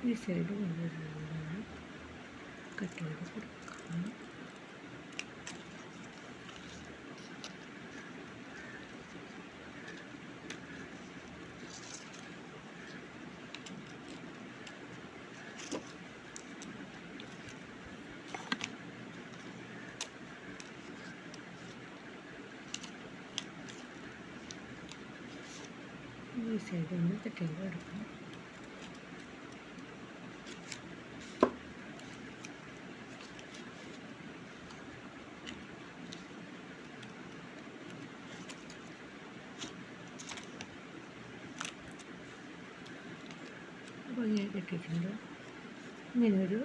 ഈ side കൊണ്ടുവരുന്നതാണ് cut ചെയ്ത് കൊടുക്കാം. ഈ സൈഡ് ഒന്ന് കട്ട് ചെയ്ത് കൊടുക്കാം. അപ്പോൾ ഇങ്ങനെ കിട്ടിയിട്ടുണ്ട്. ഇങ്ങനൊരു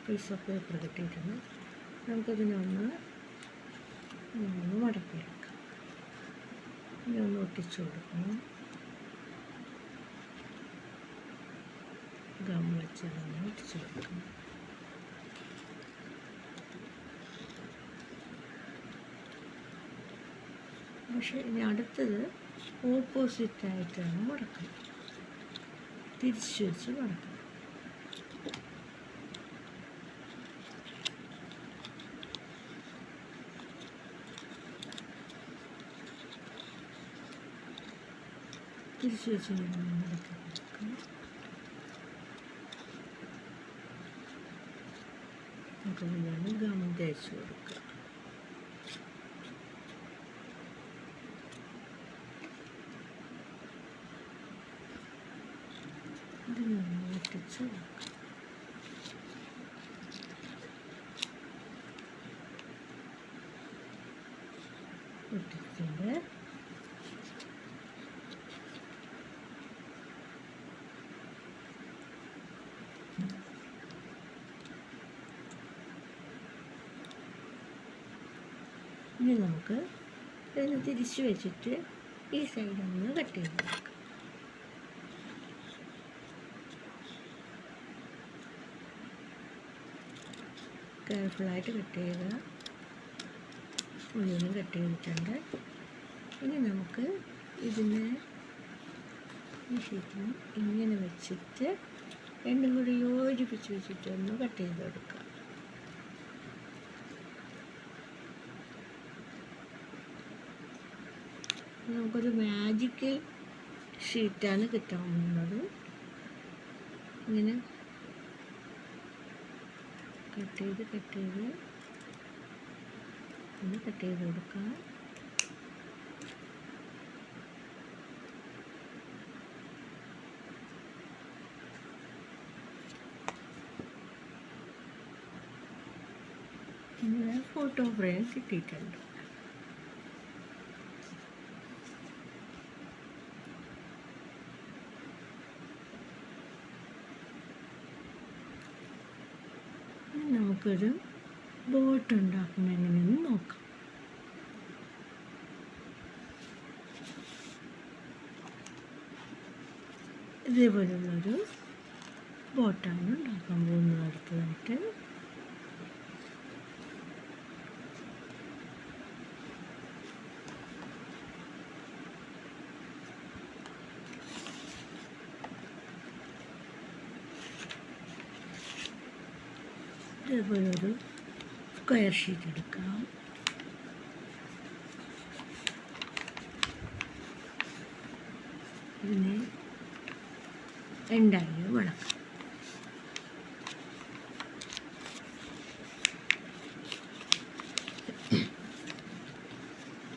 പീസ് ഓഫ് പേപ്പർ കിട്ടിയിട്ടുണ്ട്. നമുക്കതിനൊന്ന് മടക്കിയെടുക്കാം. ഇതൊന്ന് ഒട്ടിച്ചു കൊടുക്കണം. ഗം വെച്ചതൊന്ന് ഒട്ടിച്ചു കൊടുക്കണം. പക്ഷേ ഇനി അടുത്തത് ഓപ്പോസിറ്റായിട്ടാണ് മടക്കുക. തിരിച്ചു വെച്ച് മടക്കുക. തിരിച്ചു വെച്ച് മടക്കി കൊടുക്കുക. അതിലാണ് ഗം തേച്ച് കൊടുക്കുക. ഇതിനൊന്ന് ഒട്ടിച്ച് കൊടുക്കുക. ഒട്ടിച്ചിട്ടുണ്ട്. ഇനി നമുക്ക് ഇതിന് തിരിച്ച് വെച്ചിട്ട് ഈ സൈഡൊന്ന് കട്ട് ചെയ്ത് കൊടുക്കാം. കെയർഫുള്ളായിട്ട് കട്ട് ചെയ്യുക. മുഴുവനും കട്ട് ചെയ്തിട്ടുണ്ട്. ഇനി നമുക്ക് ഇതിനെ ഈ ഷീറ്റിന് ഇങ്ങനെ വെച്ചിട്ട് രണ്ടും കൂടി യോജിപ്പിച്ച് വെച്ചിട്ട് ഒന്ന് കട്ട് ചെയ്ത് കൊടുക്കുക. നമുക്കൊരു മാജിക്കൽ ഷീറ്റാണ് കിട്ടാൻ പോകുന്നത്. ഇങ്ങനെ കട്ട് ചെയ്ത് ഒന്ന് കട്ട് ചെയ്ത് കൊടുക്കാം. ഇങ്ങനെ ഫോട്ടോ ഫ്രെയിം കിട്ടിയിട്ടുണ്ട്. നമുക്കൊരു ബോട്ട് ഉണ്ടാക്കുന്ന എങ്ങനെയെന്ന് നോക്കാം. ഇതേപോലുള്ളൊരു ബോട്ടാണ് ഉണ്ടാക്കാൻ പോകുന്നത്. അടുത്തതായിട്ട് ഇതേപോലൊരു സ്ക്വയർ ഷീറ്റ് എടുക്കാം. ഇതിനെ രണ്ടായി വളക്കാം.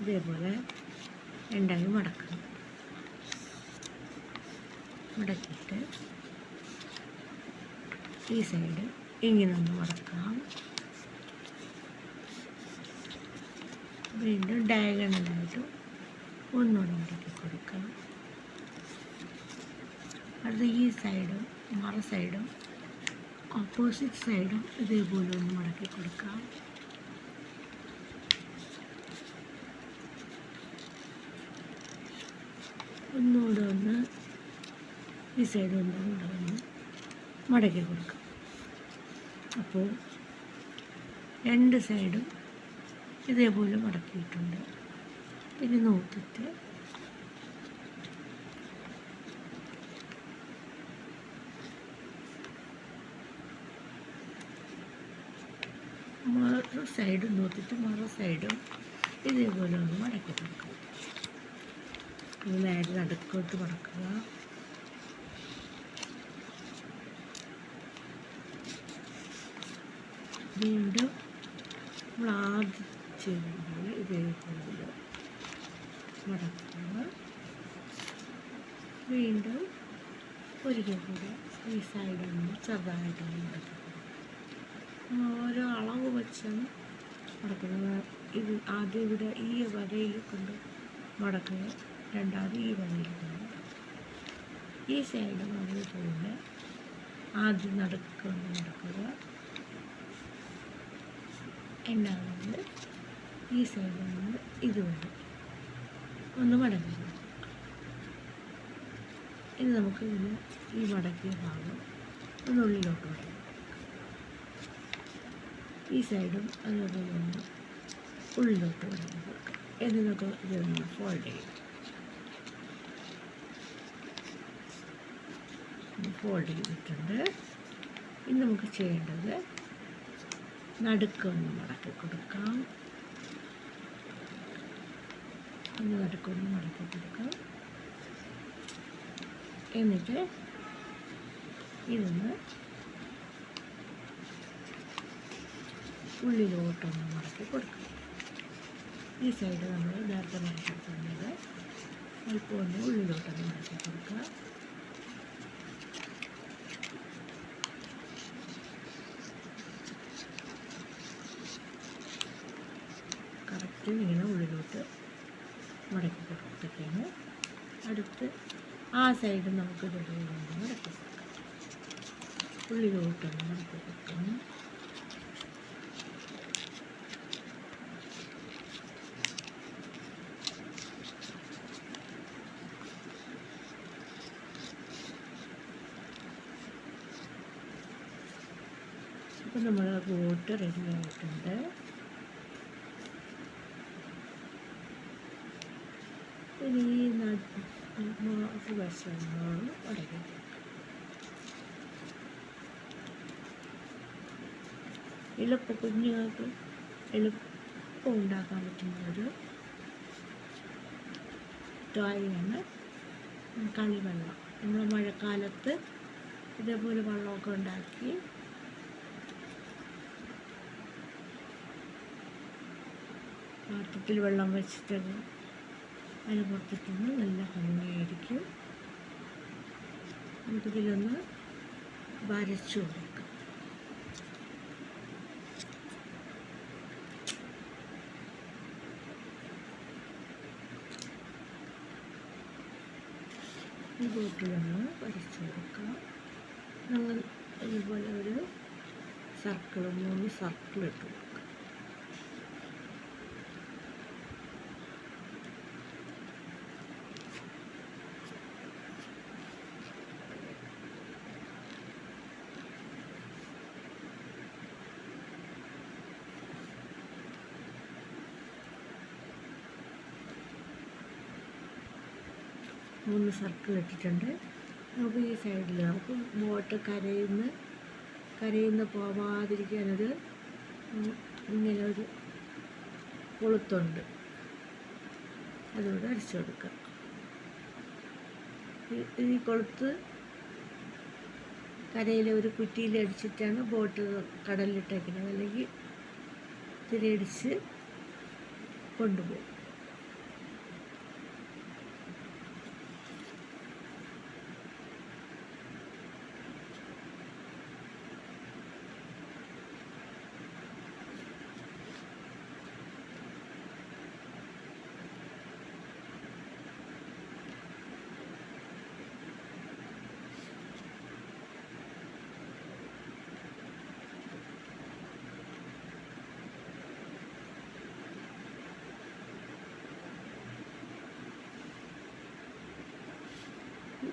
ഇതേപോലെ രണ്ടായി മടക്കണം. മടക്കിയിട്ട് ഈ സൈഡ് ഇങ്ങനെ ഒന്ന് മടക്കാം. വീണ്ടും ഡയഗണലായിട്ട് ഒന്നുകൂടെ മടക്കി കൊടുക്കാം. അത് ഈ സൈഡും മറ സൈഡും ഓപ്പോസിറ്റ് സൈഡും ഇതേപോലെ ഒന്ന് മടക്കി കൊടുക്കാം. ഒന്നുകൂടെ ഒന്ന് ഈ സൈഡ് ഒന്നുകൂടെ ഒന്ന് മടക്കി കൊടുക്കാം. അപ്പോൾ രണ്ട് സൈഡും ഇതേപോലെ മടക്കിയിട്ടുണ്ട്. ഇത് നോക്കിയിട്ട് മറു സൈഡും നോക്കിയിട്ട് മറു സൈഡും ഇതേപോലെ ഒന്ന് മടക്കി കൊടുക്കുക. നേരെ നടുക്കോട്ട് മടക്കുക. വീണ്ടും നമ്മൾ ആദ്യം ചെയ്തതുപോലെ ഇതേപോലെ മടക്കുക. വീണ്ടും ഒരിക്കൽ കൂടെ ഈ സൈഡൊന്ന് ചെറുതായിട്ടൊന്ന് മടക്കുക. ഓരോ അളവ് വെച്ചാണ് മടക്കുന്നത്. ഇത് ആദ്യം ഇവിടെ ഈ വരയിൽ കൊണ്ട് മടക്കുക, രണ്ടാമത് ഈ വരയിൽ കൊണ്ട് മടക്കുക. ഈ സൈഡും അതേപോലെ ആദ്യം നടുക്കൊണ്ട് മടക്കുക, രണ്ടാമത് ഈ സൈഡിൽ നിന്ന് ഇതുവരെ ഒന്ന് മടക്കി കൊടുക്കുക. ഇനി നമുക്ക് ഇതിന് ഈ മടക്കിയ ഭാഗം ഒന്നുള്ളിലോട്ട് മടക്കി ഈ സൈഡും അതേപോലെ ഒന്ന് ഉള്ളിലോട്ട് മടക്കി കൊടുക്കുക. എന്നിട്ട് ഇതൊന്ന് ഫോൾഡ് ചെയ്യും. ഫോൾഡ് ചെയ്തിട്ടുണ്ട്. ഇനി നമുക്ക് ചെയ്യേണ്ടത് നടുക്കൊന്ന് മടക്കി കൊടുക്കാം. ഒന്ന് നടുക്കൊന്ന് മടക്കി കൊടുക്കാം. എന്നിട്ട് ഇതൊന്ന് ഉള്ളിലോട്ടൊന്ന് മടക്കി കൊടുക്കാം. ഈ സൈഡ് നമ്മൾ നേരത്തെ മടക്കി തന്നത് അല്പം ഒന്ന് ഉള്ളിലോട്ടൊന്ന് മടക്കി കൊടുക്കുക. കറക്റ്റ് ഇങ്ങനെ ഉള്ളിലോട്ട് മടക്കി കൊടുത്തിട്ടാണ് അടുത്ത് ആ സൈഡ് നമുക്ക് ഇതുപോലെ മടക്കി കൊടുക്കാം. ഉള്ളിലോട്ടൊന്ന് മടക്കി കൊടുക്കണം. അപ്പോൾ നമ്മൾ ബോട്ട് റെഡി ആയിട്ടുണ്ട്. ഇനി വശങ്ങളും ഉടക്കി കുഞ്ഞുങ്ങൾക്ക് എളുപ്പം ഉണ്ടാക്കാൻ പറ്റുന്ന ഒരു ടോയാണ് കളിവെള്ളം. നമ്മൾ മഴക്കാലത്ത് ഇതേപോലെ വെള്ളമൊക്കെ ഉണ്ടാക്കി പാത്രത്തിൽ വെള്ളം വെച്ചിട്ട് അതിന് പുറത്തിട്ടൊന്ന് നല്ല ഭംഗിയായിരിക്കും. നമുക്കിതിലൊന്ന് വരച്ചു കൊടുക്കാം. ഈ ബോട്ടിലൊന്ന് വരച്ചു കൊടുക്കാം. നമ്മൾ ഇതുപോലെ ഒരു സർക്കിൾ 3 സർക്കിൾ ഇട്ട് കൊടുക്കാം. മൂന്ന് സർക്കിൾ ഇട്ടിട്ടുണ്ട്. നമുക്ക് ഈ സൈഡിൽ നമുക്ക് ബോട്ട് കരയിന്ന് പോവാതിരിക്കാനൊരു ഇങ്ങനെ ഒരു കൊളുത്തുണ്ട്, അതുകൂടെ അടിച്ചു കൊടുക്കാം. ഈ കൊളുത്ത് കരയിലെ ഒരു കുറ്റിയിൽ അടിച്ചിട്ടാണ് ബോട്ട് കടലിലിട്ടേക്കുന്നത്, അല്ലെങ്കിൽ തിരയടിച്ച് കൊണ്ടുപോകും.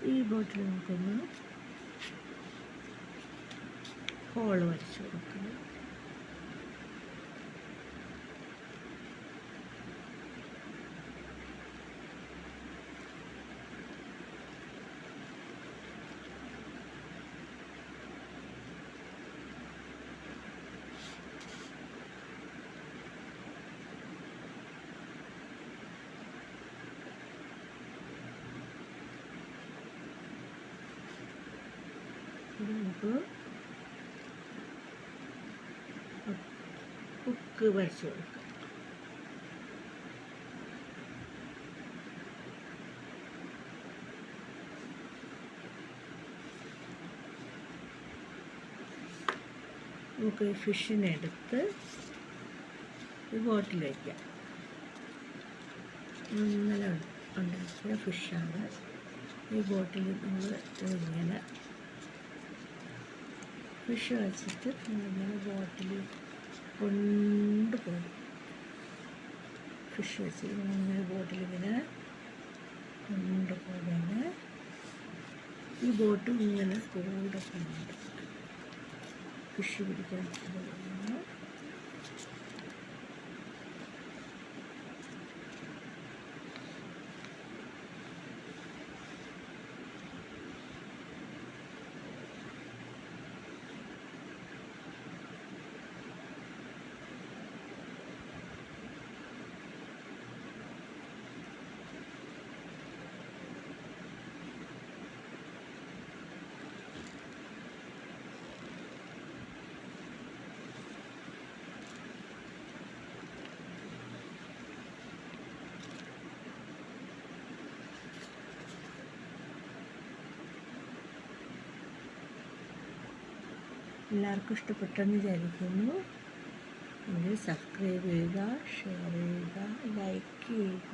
ഈ ബോട്ടിൽ നമുക്കൊന്ന് ഹോൾ വരച്ചു കൊടുക്കണം. നമുക്ക് ഹുക്ക് വരച്ചു കൊടുക്കാം. നമുക്ക് ഫിഷിനെ എടുത്ത് ഈ ബോട്ടിൽ വയ്ക്കാം. ഇന്നലെ ഉണ്ടാക്കിയ ഫിഷാണ്. ഈ ബോട്ടിൽ നമ്മൾ ഇങ്ങനെ ഫിഷ് വെച്ചിട്ട് നമ്മളിങ്ങനെ ബോട്ടിൽ കൊണ്ടുപോകും. ഫിഷ് വെച്ച് ഇങ്ങനെ ബോട്ടിലിങ്ങനെ കൊണ്ടുപോകുന്ന ഈ ബോട്ട് ഇങ്ങനെ കൂടെ കൊണ്ട് ഫിഷ് പിടിക്കാൻ പോകുന്നു. എല്ലാവർക്കും ഇഷ്ടപ്പെട്ടെന്ന് വിചാരിക്കുന്നു. ഇത് സബ്സ്ക്രൈബ് ചെയ്യുക, ഷെയർ ചെയ്യുക, ലൈക്ക് ചെയ്യുക.